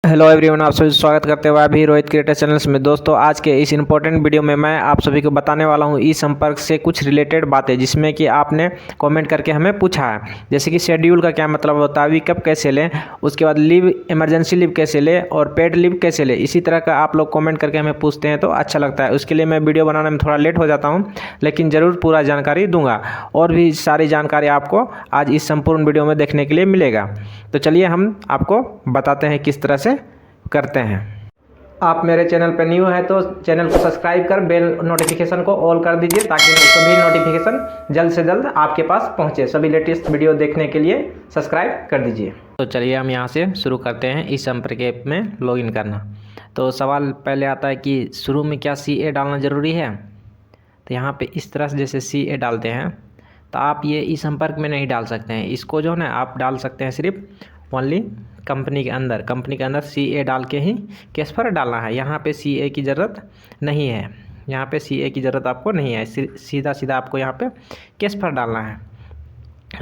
Hello everyone, आप सभी स्वागत करते हुए अभी रोहित क्रिएटर चैनल्स में। दोस्तों, आज के इस इंपॉर्टेंट वीडियो में मैं आप सभी को बताने वाला हूं ई संपर्क से कुछ रिलेटेड बातें, जिसमें कि आपने कमेंट करके हमें पूछा है। जैसे कि शेड्यूल का क्या मतलब होता है, वीकअप कैसे लें, उसके बाद लीव, इमरजेंसी लीव कैसे लें और पेड लीव कैसे लें। इसी तरह का आप लोग कॉमेंट करके हमें पूछते हैं तो अच्छा लगता है। उसके लिए मैं वीडियो बनाने में थोड़ा लेट हो जाता हूँ, लेकिन ज़रूर पूरा जानकारी दूंगा और भी सारी जानकारी आपको आज इस संपूर्ण वीडियो में देखने के लिए मिलेगा। तो चलिए हम आपको बताते हैं किस तरह से करते हैं। आप मेरे चैनल पर न्यू है तो चैनल को सब्सक्राइब कर बेल नोटिफिकेशन को ऑल कर दीजिए, ताकि सभी नोटिफिकेशन जल्द से जल्द आपके पास पहुंचे। सभी लेटेस्ट वीडियो देखने के लिए सब्सक्राइब कर दीजिए। तो चलिए हम यहां से शुरू करते हैं ई संपर्क ऐप में लॉगिन करना। तो सवाल पहले आता है कि शुरू में क्या CA डालना ज़रूरी है। तो यहाँ पे इस तरह से जैसे CA डालते हैं तो आप ये ई संपर्क में नहीं डाल सकते हैं। इसको जो है ना आप डाल सकते हैं सिर्फ ओनली कंपनी के अंदर CA डाल के ही केस पर डालना है। यहाँ पे CA की ज़रूरत नहीं है, यहाँ पे CA की ज़रूरत आपको नहीं है। सीधा सीधा आपको यहाँ पे केस पर डालना है।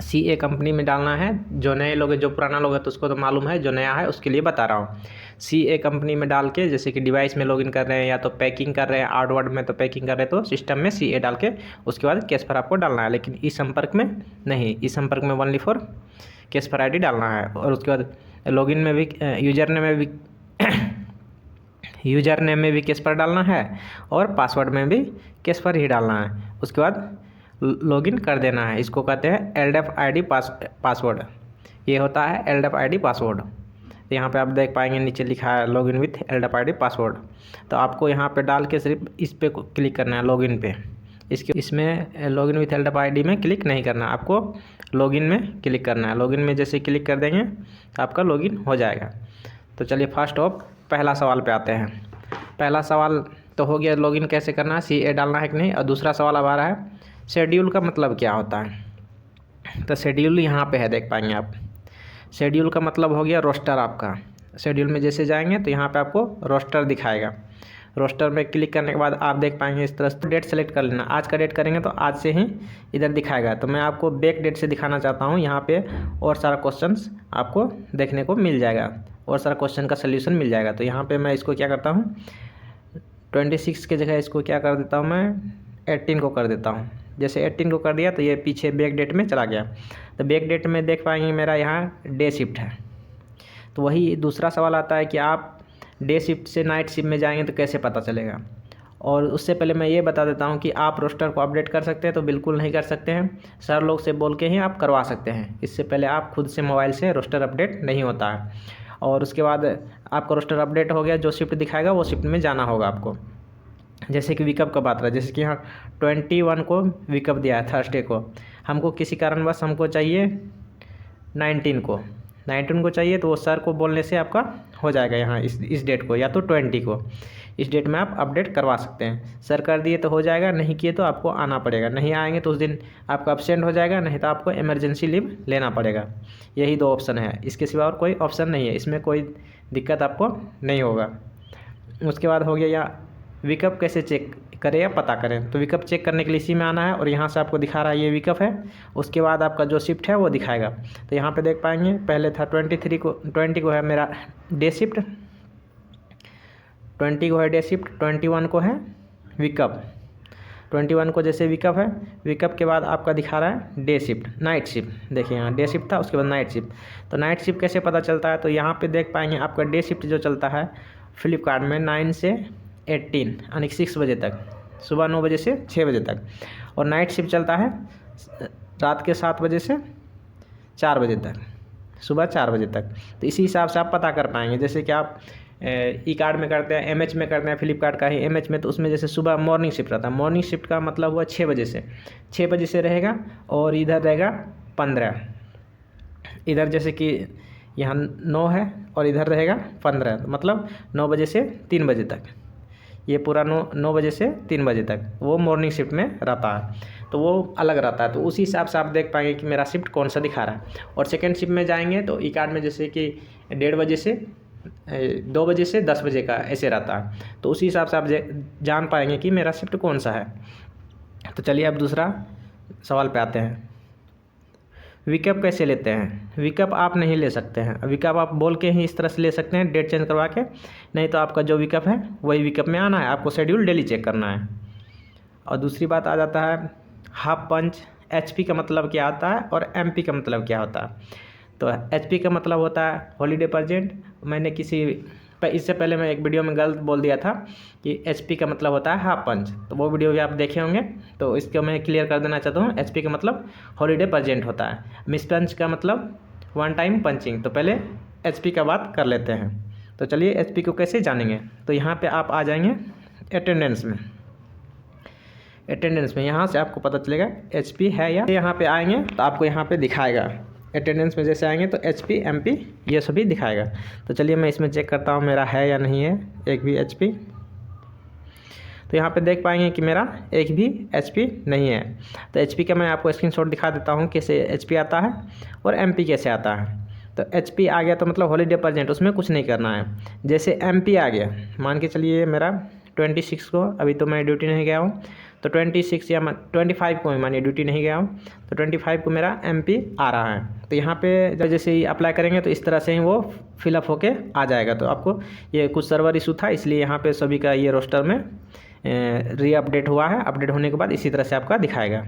CA कंपनी में डालना है। जो नए लोग हैं, जो पुराना लोग है तो उसको तो मालूम है, जो नया है उसके लिए बता रहा हूँ। CA कंपनी में डाल के, जैसे कि डिवाइस में लॉगिन कर रहे हैं या तो पैकिंग कर रहे हैं, हार्डवर्ड में तो पैकिंग कर रहे हैं, तो सिस्टम में CA डाल के उसके बाद केस पर आपको डालना है। लेकिन ई संपर्क में नहीं, ई संपर्क में ओनली फॉर केस पर ID डालना है। और उसके बाद लॉगिन में भी यूजर नेम में भी केस पर डालना है और पासवर्ड में भी केस पर ही डालना है। उसके बाद लॉगिन कर देना है। इसको कहते हैं LDAP पासवर्ड। ये होता है LDAP पासवर्ड। तो यहाँ पे आप देख पाएंगे नीचे लिखा है लॉगिन विथ LDAP पासवर्ड। तो आपको यहाँ पे डाल के सिर्फ इस पे क्लिक करना है, लॉगिन पे। इसमें लॉगिन विथ LDAP में क्लिक नहीं करना, आपको लॉगिन में क्लिक करना है। लॉगिन में जैसे क्लिक कर देंगे तो आपका लॉगिन हो जाएगा। तो चलिए फर्स्ट ऑफ पहला सवाल पे आते हैं। पहला सवाल तो हो गया लॉगिन कैसे करना है, CA डालना है कि नहीं। और दूसरा सवाल अब आ रहा है शेड्यूल का मतलब क्या होता है। तो शेड्यूल यहाँ पे है, देख पाएंगे आप। शेड्यूल का मतलब हो गया रोस्टर आपका। शेड्यूल में जैसे जाएंगे तो यहाँ पे आपको रोस्टर दिखाएगा। रोस्टर में क्लिक करने के बाद आप देख पाएंगे इस तरह से डेट सेलेक्ट कर लेना। आज का डेट करेंगे तो आज से ही इधर दिखाएगा। तो मैं आपको बैक डेट से दिखाना चाहता हूँ। यहाँ पे और सारा क्वेश्चंस आपको देखने को मिल जाएगा और सारा क्वेश्चन का सल्यूशन मिल जाएगा। तो यहाँ पे मैं इसको क्या करता हूँ, 26 के जगह इसको क्या कर देता हूँ, मैं 18 को कर देता हूँ। जैसे 18 को कर दिया तो ये पीछे बैक डेट में चला गया। तो बैक डेट में देख पाएंगे मेरा यहाँ डे शिफ्ट है। तो वही दूसरा सवाल आता है कि आप डे शिफ्ट से नाइट शिफ्ट में जाएंगे तो कैसे पता चलेगा। और उससे पहले मैं ये बता देता हूँ कि आप रोस्टर को अपडेट कर सकते हैं तो बिल्कुल नहीं कर सकते हैं। सर लोग से बोल के ही आप करवा सकते हैं। इससे पहले आप खुद से मोबाइल से रोस्टर अपडेट नहीं होता है। और उसके बाद आपका रोस्टर अपडेट हो गया, जो शिफ्ट दिखाएगा वो शिफ्ट में जाना होगा आपको। जैसे कि वीकअप का बात रहा, जैसे कि यहाँ 21 को वीकअप दिया है थर्सडे को। हमको किसी कारणवश हमको चाहिए 19 को चाहिए, तो वो सर को बोलने से आपका हो जाएगा यहाँ इस डेट को, या तो 20 को। इस डेट में आप अपडेट करवा सकते हैं। सर कर दिए तो हो जाएगा, नहीं किए तो आपको आना पड़ेगा। नहीं आएंगे तो उस दिन आपका एब्सेंट हो जाएगा, नहीं तो आपको इमरजेंसी लीव लेना पड़ेगा। यही दो ऑप्शन है, इसके सिवा और कोई ऑप्शन नहीं है। इसमें कोई दिक्कत आपको नहीं होगा। उसके बाद हो गया यहाँ वीकअप कैसे चेक करें या पता करें। तो वीकअप चेक करने के लिए इसी में आना है और यहाँ से आपको दिखा रहा है ये वीकअप है। उसके बाद आपका जो शिफ्ट है वो दिखाएगा। तो यहाँ पे देख पाएंगे पहले था 20 को है मेरा डे शिफ्ट, 20 को है डे शिफ्ट, 21 को है वीकअप। 21 को जैसे वीकअप है, वीकअप के बाद आपका दिखा रहा है डे शिफ्ट, नाइट शिफ्ट। देखिए यहाँ डे शिफ्ट था, उसके बाद नाइट शिफ्ट। तो नाइट शिफ्ट कैसे पता चलता है, तो यहाँ पे देख पाएंगे आपका डे शिफ्ट जो चलता है फ्लिपकार्ट में 9 से 18 यानी 6 बजे तक, सुबह 9 बजे से 6 बजे तक। और नाइट शिफ्ट चलता है रात के 7 बजे से 4 बजे तक, सुबह 4 बजे तक। तो इसी हिसाब से आप पता कर पाएंगे। जैसे कि आप ई कार्ड में करते हैं, MH में करते हैं, फ्लिपकार्ट का ही MH में, तो उसमें जैसे सुबह मॉर्निंग शिफ्ट रहता है। मॉर्निंग शिफ्ट का मतलब हुआ 6 बजे से रहेगा। और इधर रहेगा 15, इधर जैसे कि यहाँ 9 है और इधर रहेगा 15, मतलब 9 बजे से 3 बजे तक। ये पूरा 9 बजे से 3 बजे तक वो मॉर्निंग शिफ्ट में रहता है, तो वो अलग रहता है। तो उसी हिसाब से आप देख पाएंगे कि मेरा शिफ्ट कौन सा दिखा रहा है। और सेकंड शिफ्ट में जाएंगे तो ई कार्ड में जैसे कि 1:30 बजे से 2 बजे से 10 बजे का ऐसे रहता है। तो उसी हिसाब से आप जान पाएंगे कि मेरा शिफ्ट कौन सा है। तो चलिए अब दूसरा सवाल पे आते हैं। विकअप कैसे लेते हैं? विकअप आप नहीं ले सकते हैं। विकअप आप बोल के ही इस तरह से ले सकते हैं, डेट चेंज करवा के, नहीं तो आपका जो विकअप है वही विकअप में आना है, आपको शेड्यूल डेली चेक करना है। और दूसरी बात आ जाता है हाफ पंच। HP का मतलब क्या आता है और MP का मतलब क्या होता है? तो HP का मतलब होता है हॉलीडे प्रेजेंट। मैंने इससे पहले मैं एक वीडियो में गलत बोल दिया था कि HP का मतलब होता है हाफ पंच, तो वो वीडियो भी आप देखे होंगे, तो इसको मैं क्लियर कर देना चाहता हूँ। HP का मतलब हॉलीडे प्रेजेंट होता है। मिस पंच का मतलब वन टाइम पंचिंग। तो पहले HP का बात कर लेते हैं। तो चलिए HP को कैसे जानेंगे? तो यहाँ पे आप आ जाएंगे अटेंडेंस में। अटेंडेंस में यहाँ से आपको पता चलेगा HP है या, यहाँ पे आएंगे तो आपको यहाँ पे दिखाएगा। अटेंडेंस में जैसे आएंगे तो HP MP ये सभी दिखाएगा। तो चलिए मैं इसमें चेक करता हूँ मेरा है या नहीं है एक भी HP। तो यहाँ पे देख पाएंगे कि मेरा एक भी HP नहीं है। तो HP का मैं आपको स्क्रीनशॉट दिखा देता हूँ कैसे HP आता है और MP कैसे आता है। तो HP आ गया तो मतलब हॉलीडे प्रेजेंट, उसमें कुछ नहीं करना है। जैसे MP आ गया, मान के चलिए मेरा 26 को, अभी तो मैं ड्यूटी नहीं गया हूँ, तो 26 या 25 को मानिए ड्यूटी नहीं गया हूँ, तो 25 को मेरा MP आ रहा है। तो यहाँ पे जैसे ही अप्लाई करेंगे तो इस तरह से ही वो फिलअप होके आ जाएगा। तो आपको ये कुछ सर्वर इशू था, इसलिए यहाँ पे सभी का ये रोस्टर में रीअपडेट हुआ है। अपडेट होने के बाद इसी तरह से आपका दिखाएगा।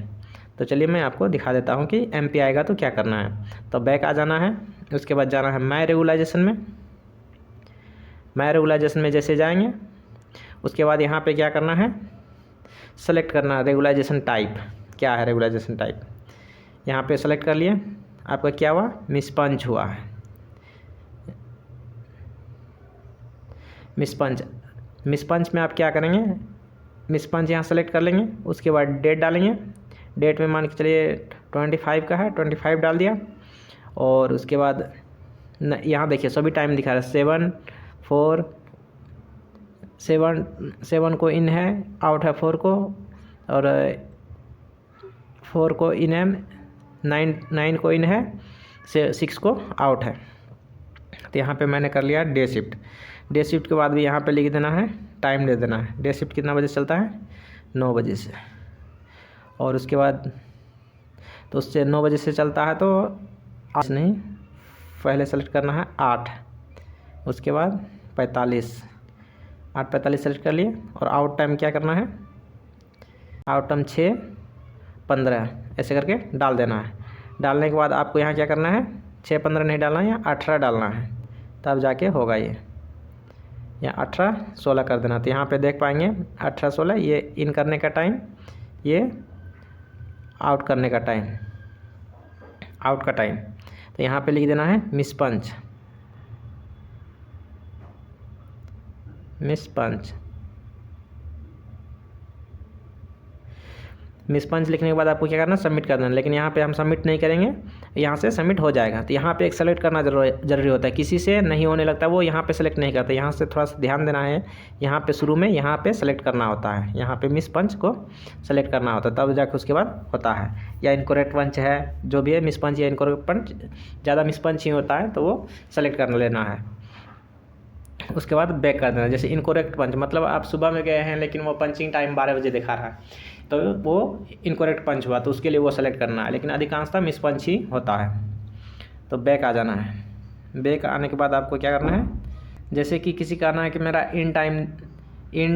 तो चलिए मैं आपको दिखा देता हूँ कि MP आएगा तो क्या करना है। तो बैक आ जाना है, उसके बाद जाना है माय रेगुलाइजेशन में। माय रेगुलाइजेशन में जैसे जाएंगे उसके बाद यहाँ पे क्या करना है, सेलेक्ट करना है रेगुलाइजेशन टाइप। क्या है रेगुलाइजेशन टाइप? यहाँ पे सेलेक्ट कर लिए, आपका क्या हुआ, मिस पंच हुआ है। मिस पंच में आप क्या करेंगे, मिस पंच यहाँ सेलेक्ट कर लेंगे, उसके बाद डेट डालेंगे। डेट में मान के चलिए 25 का है, 25 डाल दिया। और उसके बाद यहाँ देखिए सभी टाइम दिखा रहा है, 7 4 7 को इन है, आउट है 4 को, और 4 को इन है, 9 को इन है, 6 को आउट है। तो यहाँ पे मैंने कर लिया डे शिफ्ट। डे शिफ्ट के बाद भी यहाँ पे लिख देना है, टाइम दे देना है। डे शिफ्ट कितना बजे चलता है, 9 बजे से। और उसके बाद तो उससे 9 बजे से चलता है तो आज नहीं, पहले सेलेक्ट करना है 8, उसके बाद 8:45 सेलेक्ट कर लिए। और आउट टाइम क्या करना है, आउट टाइम 6:15 ऐसे करके डाल देना है। डालने के बाद आपको यहाँ क्या करना है, 6:15 नहीं डालना है, या 18 डालना है, तब जाके होगा ये। या 18:16 कर देना। तो यहाँ पे देख पाएंगे 18:16 ये इन करने का टाइम, ये आउट करने का टाइम, आउट का टाइम। तो यहाँ पे लिख देना है मिस पंच। मिस पंच लिखने के बाद आपको क्या करना, सबमिट कर देना। लेकिन यहाँ पे हम सबमिट नहीं करेंगे, यहाँ से सबमिट हो जाएगा। तो यहाँ पे एक सेलेक्ट करना जरूरी होता है, किसी से नहीं होने लगता वो यहाँ पे सेलेक्ट नहीं करता। यहाँ से थोड़ा सा ध्यान देना है, यहाँ पे शुरू में यहाँ पे सेलेक्ट करना होता है, यहाँ पे मिस पंच को सेलेक्ट करना होता है, तब जाकर उसके बाद होता है। या इनकरेक्ट पंच है, जो भी है मिस पंच या इनकरेक्ट पंच, ज़्यादा मिस पंच ही होता है तो वो सेलेक्ट कर लेना है। उसके बाद बैक कर देना। जैसे इनकरेक्ट पंच मतलब आप सुबह में गए हैं लेकिन वो पंचिंग टाइम 12 बजे दिखा रहा है, तो वो इनकरेक्ट पंच हुआ, तो उसके लिए वो सेलेक्ट करना है। लेकिन अधिकांशतः मिस पंच ही होता है। तो बैक आ जाना है। बैक आने के बाद आपको क्या करना है, जैसे कि किसी का ना है कि मेरा इन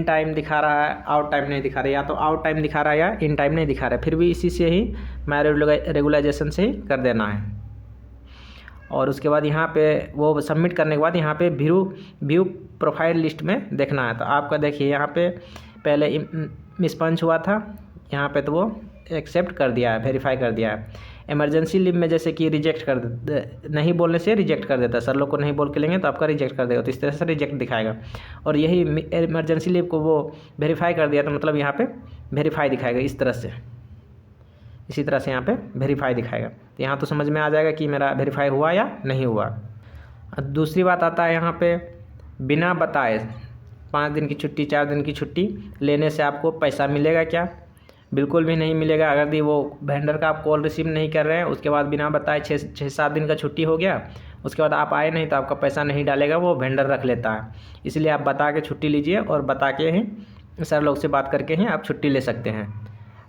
टाइम दिखा रहा है, आउट टाइम नहीं दिखा रहा है, या तो आउट टाइम दिखा रहा है या इन टाइम नहीं दिखा रहा है, फिर भी इसी से ही मैं रेगुलाइजेशन से ही कर देना है। और उसके बाद यहाँ पे वो सबमिट करने के बाद यहाँ पे व्यू प्रोफाइल लिस्ट में देखना है। तो आपका देखिए यहाँ पे पहले मिस पंच हुआ था, यहाँ पे तो वो एक्सेप्ट कर दिया है, वेरीफाई कर दिया है। इमरजेंसी लीव में जैसे कि रिजेक्ट नहीं बोलने से रिजेक्ट कर देता है, सर लोग को नहीं बोल के लेंगे तो आपका रिजेक्ट कर देगा, तो इस तरह से रिजेक्ट दिखाएगा। और यही इमरजेंसी लीव को वो वेरीफाई कर दिया तो मतलब यहाँ पे वेरीफाई दिखाएगा इस तरह से, इसी तरह से यहाँ पे वेरीफाई दिखाएगा। तो यहाँ तो समझ में आ जाएगा कि मेरा वेरीफाई हुआ या नहीं हुआ। दूसरी बात आता है यहाँ पे बिना बताए 5 दिन की छुट्टी 4 दिन की छुट्टी लेने से आपको पैसा मिलेगा क्या? बिल्कुल भी नहीं मिलेगा। अगर वो वेंडर का आप कॉल रिसीव नहीं कर रहे हैं, उसके बाद बिना बताए 6-7 दिन का छुट्टी हो गया, उसके बाद आप आए नहीं तो आपका पैसा नहीं डालेगा, वो वेंडर रख लेता है। इसलिए आप बता के छुट्टी लीजिए और बता के ही सर लोग से बात करके ही आप छुट्टी ले सकते हैं।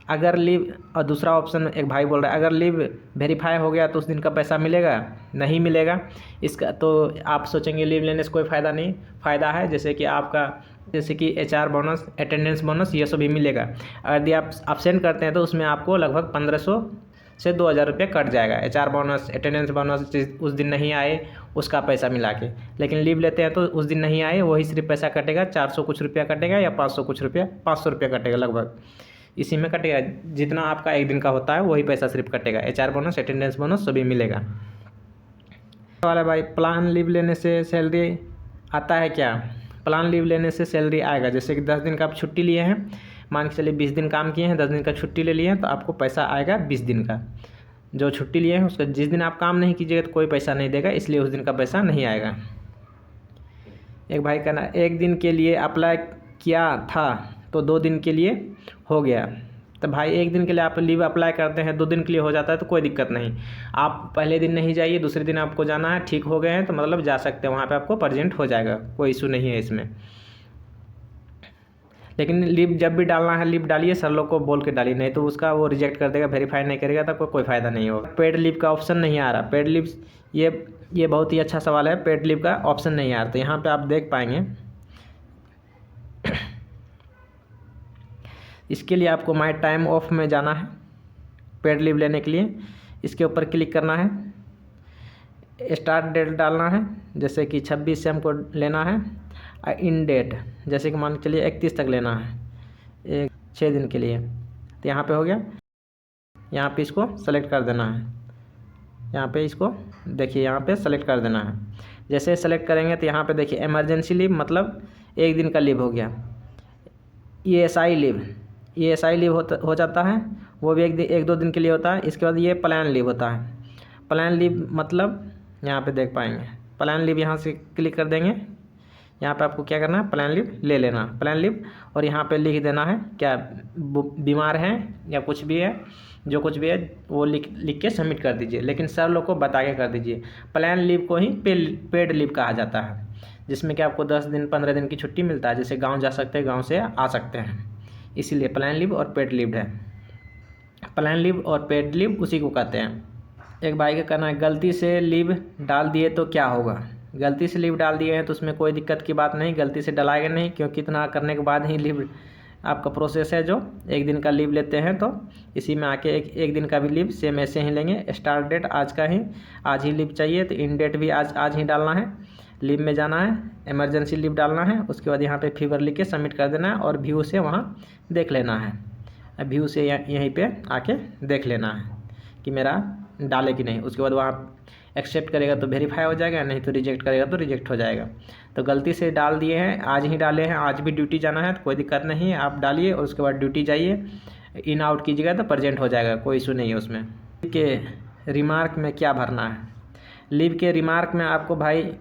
अगर लीव, और दूसरा ऑप्शन एक भाई बोल रहा है अगर लीव वेरीफाई हो गया तो उस दिन का पैसा मिलेगा, नहीं मिलेगा। इसका तो आप सोचेंगे लीव लेने से कोई फ़ायदा नहीं, फ़ायदा है। जैसे कि आपका जैसे कि HR बोनस, अटेंडेंस बोनस, ये सब भी मिलेगा। यदि आप अब्सेंट करते हैं तो उसमें आपको लगभग 1500 से 2000 रुपये कट जाएगा। HR बोनस, अटेंडेंस बोनस, उस दिन नहीं आए उसका पैसा मिला के। लेकिन लीव लेते हैं तो उस दिन नहीं आए वही सिर्फ पैसा कटेगा, 400 कुछ रुपया कटेगा या 500 कुछ रुपया, 500 रुपया कटेगा लगभग, इसी में कटेगा। जितना आपका एक दिन का होता है वही पैसा सिर्फ कटेगा। HR बोनस, अटेंडेंस बोनस सभी मिलेगा। वाला भाई, प्लान लीव लेने से सैलरी आता है क्या? प्लान लीव लेने से सैलरी आएगा। जैसे कि 10 दिन का आप छुट्टी लिए हैं, मान के चलिए 20 दिन काम किए हैं, 10 दिन का छुट्टी ले लिए हैं, तो आपको पैसा आएगा 20 दिन का। जो छुट्टी लिए हैं उसका जिस दिन आप काम नहीं कीजिएगा तो कोई पैसा नहीं देगा, इसलिए उस दिन का पैसा नहीं आएगा। एक भाई का ना, एक दिन के लिए अप्लाई किया था तो 2 दिन के लिए हो गया। तो भाई एक दिन के लिए आप लीव अप्लाई करते हैं, 2 दिन के लिए हो जाता है तो कोई दिक्कत नहीं। आप पहले दिन नहीं जाइए, दूसरे दिन आपको जाना है, ठीक हो गए हैं तो मतलब जा सकते हैं, वहाँ पे आपको प्रेजेंट हो जाएगा, कोई इशू नहीं है इसमें। लेकिन लीव जब भी डालना है लीव डालिए, सर लोग को बोल के डालिए, नहीं तो उसका वो रिजेक्ट कर देगा, वेरीफाई नहीं करेगा तो कोई फ़ायदा नहीं होगा। पेड लीव का ऑप्शन नहीं आ रहा। पेड लीव, ये बहुत ही अच्छा सवाल है। पेड लीव का ऑप्शन नहीं आ रहा, तो यहाँ पर आप देख पाएंगे। इसके लिए आपको माई टाइम ऑफ में जाना है, पेड लीव लेने के लिए इसके ऊपर क्लिक करना है। स्टार्ट डेट डालना है, जैसे कि 26 से हमको लेना है। इन डेट जैसे कि मान के चलिए 31 तक लेना है, 6 दिन के लिए। तो यहाँ पे हो गया, यहाँ पे इसको सेलेक्ट कर देना है। यहाँ पे इसको देखिए, यहाँ पे सेलेक्ट कर देना है। जैसे सेलेक्ट करेंगे तो यहाँ पे देखिए इमरजेंसी लीव, मतलब 1 दिन का लीव हो गया। ESI लीव, ESI लीव हो जाता है, वो भी 1-2 दिन के लिए होता है। इसके बाद ये प्लान लीव होता है। प्लान लीव मतलब यहाँ पे देख पाएंगे, प्लान लीव यहाँ से क्लिक कर देंगे। यहाँ पे आपको क्या करना है, प्लान लीव ले लेना, प्लान लीव। और यहाँ पे लिख देना है क्या, बीमार हैं या कुछ भी है, जो कुछ भी है वो लिख के सबमिट कर दीजिए। लेकिन सर लोग को बता के कर दीजिए। प्लान लीव को ही पेड लीव कहा जाता है, जिसमें कि आपको 10 दिन 15 दिन की छुट्टी मिलता है। जैसे गाँव जा सकते हैं, गाँव से आ सकते हैं, इसीलिए प्लान लीव और पेड लीव है। प्लान लीव और पेड लीव उसी को कहते हैं। एक भाई का कहना है, गलती से लीव डाल दिए तो क्या होगा? गलती से लीव डाल दिए हैं तो उसमें कोई दिक्कत की बात नहीं, गलती से डलाएगा नहीं, क्योंकि इतना करने के बाद ही लीव आपका प्रोसेस है। जो 1 दिन का लीव लेते हैं तो इसी में आके एक दिन का भी लीव सेम ऐसे ही लेंगे। स्टार्ट डेट आज का ही, आज ही लीव चाहिए तो इन डेट भी आज ही डालना है। लीव में जाना है, इमरजेंसी लीव डालना है, उसके बाद यहाँ पे फीवर लिख के सबमिट कर देना है और व्यू से वहाँ देख लेना है। व्यू से यहीं पे आके देख लेना है कि मेरा डाले कि नहीं। उसके बाद वहाँ एक्सेप्ट करेगा तो वेरीफाई हो जाएगा, नहीं तो रिजेक्ट करेगा तो रिजेक्ट हो जाएगा। तो गलती से डाल दिए हैं, आज ही डाले हैं, आज भी ड्यूटी जाना है तो कोई दिक्कत नहीं है, आप डालिए और उसके बाद ड्यूटी जाइए, इन आउट कीजिएगा तो प्रेजेंट हो जाएगा, कोई इशू नहीं है उसमें। लीव के रिमार्क में क्या भरना है? लीव के रिमार्क में आपको भाई,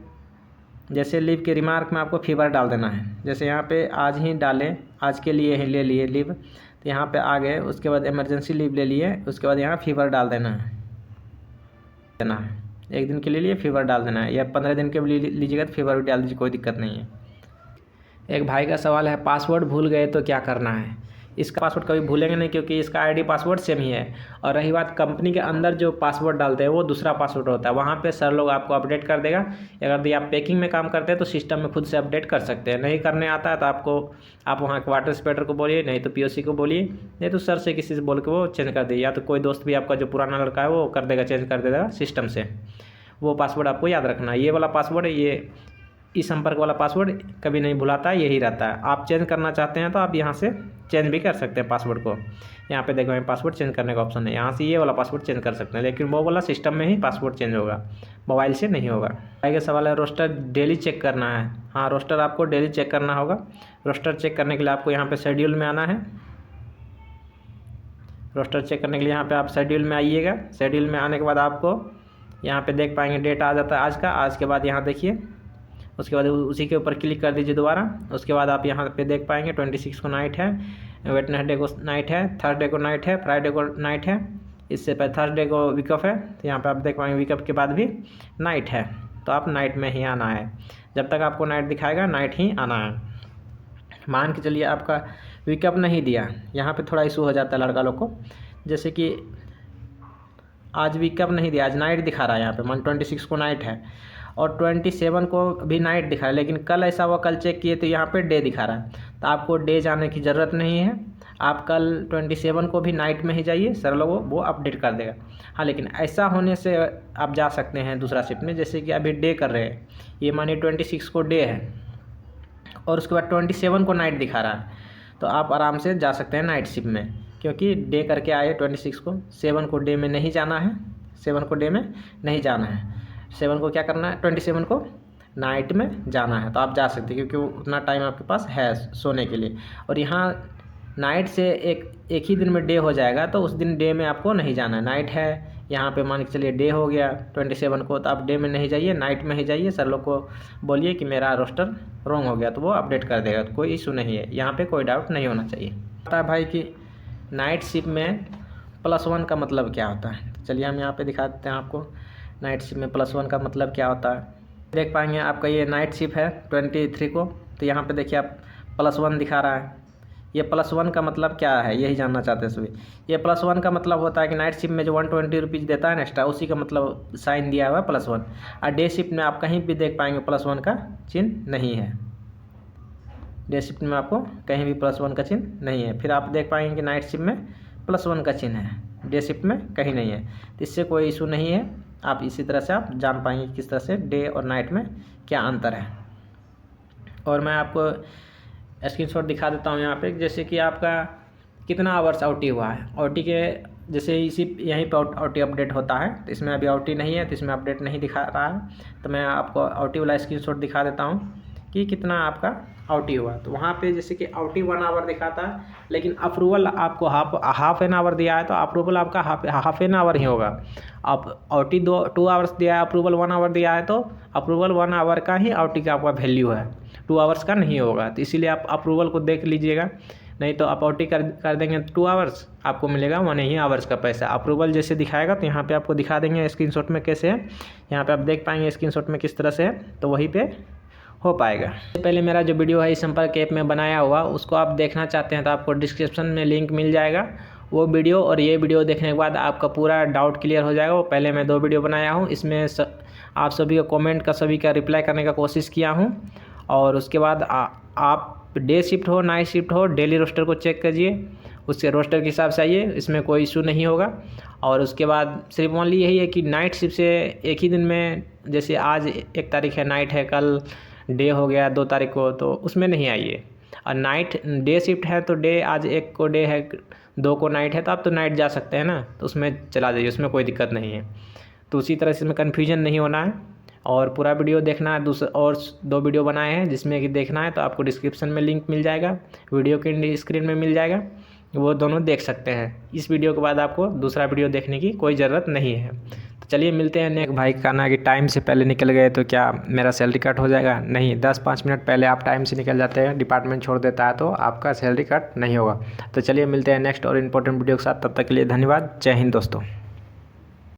जैसे लीव के रिमार्क में आपको फीवर डाल देना है। जैसे यहाँ पे आज ही डालें, आज के लिए ही ले लिए लीव, तो यहाँ पे आ गए। उसके बाद इमरजेंसी लीव ले लिए, उसके बाद यहाँ फीवर डाल देना है। 1 दिन के लिए लिए फीवर डाल देना है, या 15 दिन के लिए लीजिएगा तो फीवर भी डाल दीजिए, कोई दिक्कत नहीं है। एक भाई का सवाल है, पासवर्ड भूल गए तो क्या करना है? इसका पासवर्ड कभी भूलेंगे नहीं, क्योंकि इसका आईडी पासवर्ड सेम ही है। और रही बात कंपनी के अंदर जो पासवर्ड डालते हैं वो दूसरा पासवर्ड होता है, वहाँ पे सर लोग आपको अपडेट कर देगा। अगर आप पैकिंग में काम करते हैं तो सिस्टम में खुद से अपडेट कर सकते हैं, नहीं करने आता है तो आप वहाँ क्वार्टर स्पेटर को बोलिए, नहीं तो POC को बोलिए, नहीं तो सर से किसी से बोल के वो चेंज कर दीजिए। या तो कोई दोस्त भी आपका जो पुराना लड़का है वो कर देगा, चेंज कर देगा सिस्टम से। वो पासवर्ड आपको याद रखना है। ये वाला पासवर्ड, ये इस संपर्क वाला पासवर्ड कभी नहीं भुलाता है, यही रहता है। आप चेंज करना चाहते हैं तो आप यहाँ से चेंज भी कर सकते हैं पासवर्ड को। यहाँ पे देखो पासवर्ड चेंज करने का ऑप्शन है, यहाँ से ये वाला पासवर्ड चेंज कर सकते हैं, लेकिन वो वाला सिस्टम में ही पासवर्ड चेंज होगा, मोबाइल से नहीं होगा। आगे सवाल है, रोस्टर डेली चेक करना है? हाँ, रोस्टर आपको डेली चेक करना होगा। रोस्टर चेक करने के लिए आपको यहाँ पर शेड्यूल में आना है। रोस्टर चेक करने के लिए यहाँ पर आप शेड्यूल में आइएगा। शेड्यूल में आने के बाद आपको यहाँ पे देख पाएंगे डेट आ जाता है आज का। आज के बाद यहाँ देखिए, उसके बाद उसी के ऊपर क्लिक कर दीजिए दोबारा। उसके बाद आप यहाँ पे देख पाएंगे 26 को नाइट है, वेडनेसडे को नाइट है, थर्सडे को नाइट है, फ्राइडे को नाइट है। इससे पहले थर्सडे को वीकअप है, तो यहाँ पे आप देख पाएंगे वीकअप के बाद भी नाइट है, तो आप नाइट में ही आना है। जब तक आपको नाइट दिखाएगा नाइट ही आना है। मान के चलिए आपका विकअप नहीं दिया, यहाँ पे थोड़ा इशू हो जाता है लड़का लोग को। जैसे कि आज विकअप नहीं दिया, आज नाइट दिखा रहा है यहाँ पे, मान 26 को नाइट है और 27 को भी नाइट दिखा रहा है, लेकिन कल ऐसा हुआ, कल चेक किए तो यहाँ पे डे दिखा रहा है। तो आपको डे जाने की ज़रूरत नहीं है, आप कल 27 को भी नाइट में ही जाइए, सर लोग वो अपडेट कर देगा। हाँ, लेकिन ऐसा होने से आप जा सकते हैं दूसरा शिफ्ट में, जैसे कि अभी डे कर रहे हैं, ये मानिए 26 को डे है और उसके बाद 27 को नाइट दिखा रहा है, तो आप आराम से जा सकते हैं नाइट शिफ्ट में, क्योंकि डे करके आए 26 को, 7 को डे में नहीं जाना है, 7 को डे में नहीं जाना है, 7 को क्या करना है, 27 को नाइट में जाना है। तो आप जा सकते हैं क्योंकि उतना टाइम आपके पास है सोने के लिए। और यहाँ नाइट से एक ही दिन में डे हो जाएगा, तो उस दिन डे में आपको नहीं जाना है। नाइट है यहाँ पे, मान के चलिए डे हो गया 27 को, तो आप डे में नहीं जाइए, नाइट में ही जाइए। सर लोग को बोलिए कि मेरा रोस्टर रॉन्ग हो गया, तो वो अपडेट कर देगा, तो कोई इशू नहीं है, यहाँ पे कोई डाउट नहीं होना चाहिए। पता है भाई कि नाइट शिफ्ट में +1 का मतलब क्या होता है, चलिए हम यहाँ पे दिखा देते हैं आपको। नाइट शिफ्ट में +1 का मतलब क्या होता है, देख पाएंगे आपका ये नाइट शिफ्ट है 23 को, तो यहाँ पे देखिए आप +1 दिखा रहा है। ये +1 का मतलब क्या है, यही जानना चाहते हैं सभी। ये +1 का मतलब होता है कि नाइट शिफ्ट में जो 120 रुपीज़ देता है ना एक्स्ट्रा, उसी का मतलब साइन दिया हुआ है +1। और डे शिफ्ट में आप कहीं भी देख पाएंगे +1 का चिन्ह नहीं है, डे शिफ्ट में आपको कहीं भी +1 का चिन्ह नहीं है। फिर आप देख पाएंगे कि नाइट शिफ्ट में +1 का चिन्ह है, डे शिफ्ट में कहीं नहीं है, तो इससे कोई इशू नहीं है। आप इसी तरह से आप जान पाएंगे किस तरह से डे और नाइट में क्या अंतर है। और मैं आपको स्क्रीनशॉट दिखा देता हूँ यहाँ पे, जैसे कि आपका कितना आवर्स आउटी हुआ है, आउटी के जैसे इसी यहीं पर आउटी अपडेट होता है, तो इसमें अभी आउटी नहीं है, तो इसमें अपडेट नहीं दिखा रहा है। तो मैं आपको आउटी वाला स्क्रीनशॉट दिखा देता हूँ कि कितना आपका आउटी हुआ। तो वहाँ पे जैसे कि आउटी 1 आवर दिखाता है, लेकिन अप्रूवल आपको हाफ एन आवर दिया है, तो अप्रूवल आपका हाफ एन आवर ही होगा। आप आउटी 2 आवर्स दिया है, अप्रूवल 1 आवर दिया है, तो अप्रूवल 1 आवर का ही आउटी का आपका वैल्यू है, 2 आवर्स का नहीं होगा। तो इसीलिए आप अप्रूवल को देख लीजिएगा, नहीं तो आप आउटी कर देंगे 2 आवर्स, आपको मिलेगा 1 ही आवर्स का पैसा। अप्रूवल जैसे दिखाएगा तो यहाँ पे आपको दिखा देंगे स्क्रीनशॉट में कैसे है, यहाँ पे आप देख पाएंगे स्क्रीनशॉट में किस तरह से है, तो वहीं पे हो पाएगा। पहले मेरा जो वीडियो है इस संपर्क ऐप में बनाया हुआ, उसको आप देखना चाहते हैं तो आपको डिस्क्रिप्शन में लिंक मिल जाएगा। वो वीडियो और ये वीडियो देखने के बाद आपका पूरा डाउट क्लियर हो जाएगा। वो पहले मैं 2 वीडियो बनाया हूँ, इसमें आप सभी का कमेंट का सभी का रिप्लाई करने का कोशिश किया हूँ। और उसके बाद आप डे शिफ्ट हो नाइट शिफ्ट हो, डेली रोस्टर को चेक कीजिए, उसके रोस्टर के हिसाब से आइए, इसमें कोई इशू नहीं होगा। और उसके बाद सिर्फ ओनली यही है कि नाइट शिफ्ट से एक ही दिन में, जैसे आज 1 तारीख है नाइट है, कल डे हो गया 2 तारीख को, तो उसमें नहीं आइए। और नाइट डे शिफ्ट है तो डे, आज 1 को डे है 2 को नाइट है, तो आप तो नाइट जा सकते हैं ना, तो उसमें चला जाइए, उसमें कोई दिक्कत नहीं है। तो उसी तरह से इसमें कन्फ्यूजन नहीं होना है। और पूरा वीडियो देखना है, और 2 वीडियो बनाए हैं जिसमें कि देखना है, तो आपको डिस्क्रिप्शन में लिंक मिल जाएगा, वीडियो के स्क्रीन में मिल जाएगा, वो दोनों देख सकते हैं। इस वीडियो के बाद आपको दूसरा वीडियो देखने की कोई ज़रूरत नहीं है। तो चलिए मिलते हैं नेक्स्ट। भाई का ना कि टाइम से पहले निकल गए तो क्या मेरा सैलरी कट हो जाएगा? नहीं, 10-5 मिनट पहले आप टाइम से निकल जाते हैं, डिपार्टमेंट छोड़ देता है, तो आपका सैलरी कट नहीं होगा। तो चलिए मिलते हैं नेक्स्ट और इम्पोर्टेंट वीडियो के साथ, तब तक के लिए धन्यवाद। जय हिंद दोस्तों।